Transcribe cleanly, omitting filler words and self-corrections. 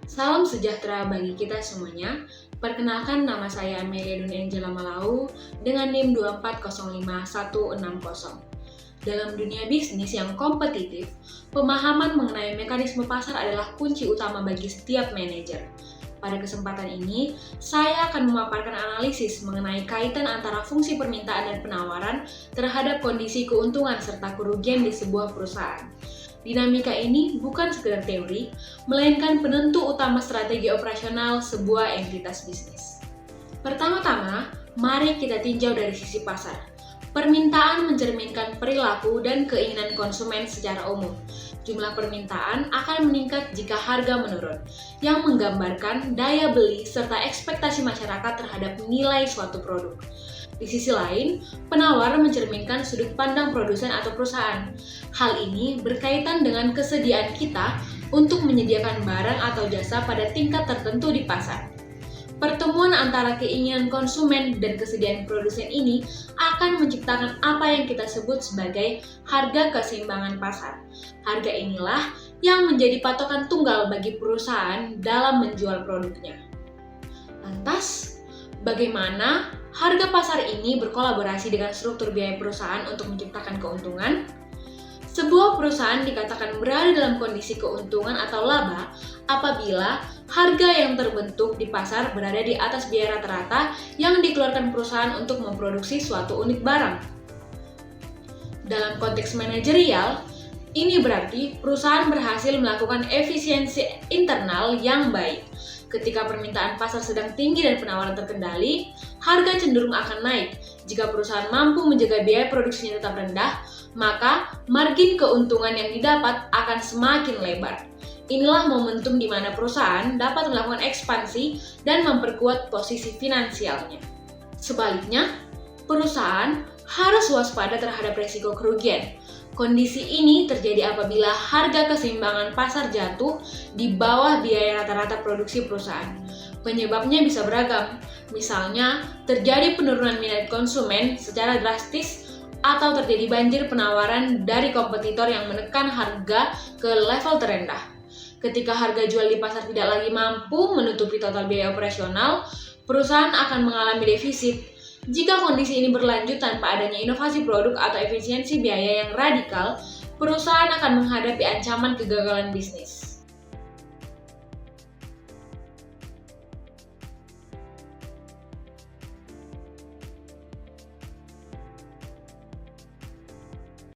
Salam sejahtera bagi kita semuanya. Perkenalkan, nama saya Amelia Dun Angela Malau dengan NIM 2405160. Dalam dunia bisnis yang kompetitif, pemahaman mengenai mekanisme pasar adalah kunci utama bagi setiap manajer. Pada kesempatan ini, saya akan memaparkan analisis mengenai kaitan antara fungsi permintaan dan penawaran terhadap kondisi keuntungan serta kerugian di sebuah perusahaan. Dinamika ini bukan sekedar teori, melainkan penentu utama strategi operasional sebuah entitas bisnis. Pertama-tama, mari kita tinjau dari sisi pasar. Permintaan mencerminkan perilaku dan keinginan konsumen secara umum. Jumlah permintaan akan meningkat jika harga menurun, yang menggambarkan daya beli serta ekspektasi masyarakat terhadap nilai suatu produk. Di sisi lain, penawar mencerminkan sudut pandang produsen atau perusahaan. Hal ini berkaitan dengan kesediaan kita untuk menyediakan barang atau jasa pada tingkat tertentu di pasar. Pertemuan antara keinginan konsumen dan kesediaan produsen ini akan menciptakan apa yang kita sebut sebagai harga keseimbangan pasar. Harga inilah yang menjadi patokan tunggal bagi perusahaan dalam menjual produknya. Lantas, bagaimana harga pasar ini berkolaborasi dengan struktur biaya perusahaan untuk menciptakan keuntungan? Sebuah perusahaan dikatakan berada dalam kondisi keuntungan atau laba apabila harga yang terbentuk di pasar berada di atas biaya rata-rata yang dikeluarkan perusahaan untuk memproduksi suatu unit barang. Dalam konteks manajerial, ini berarti perusahaan berhasil melakukan efisiensi internal yang baik. Ketika permintaan pasar sedang tinggi dan penawaran terkendali, harga cenderung akan naik. Jika perusahaan mampu menjaga biaya produksinya tetap rendah, maka margin keuntungan yang didapat akan semakin lebar. Inilah momentum di mana perusahaan dapat melakukan ekspansi dan memperkuat posisi finansialnya. Sebaliknya, perusahaan harus waspada terhadap risiko kerugian. Kondisi ini terjadi apabila harga keseimbangan pasar jatuh di bawah biaya rata-rata produksi perusahaan. Penyebabnya bisa beragam, misalnya terjadi penurunan minat konsumen secara drastis atau terjadi banjir penawaran dari kompetitor yang menekan harga ke level terendah. Ketika harga jual di pasar tidak lagi mampu menutupi total biaya operasional, perusahaan akan mengalami defisit. Jika kondisi ini berlanjut tanpa adanya inovasi produk atau efisiensi biaya yang radikal, perusahaan akan menghadapi ancaman kegagalan bisnis.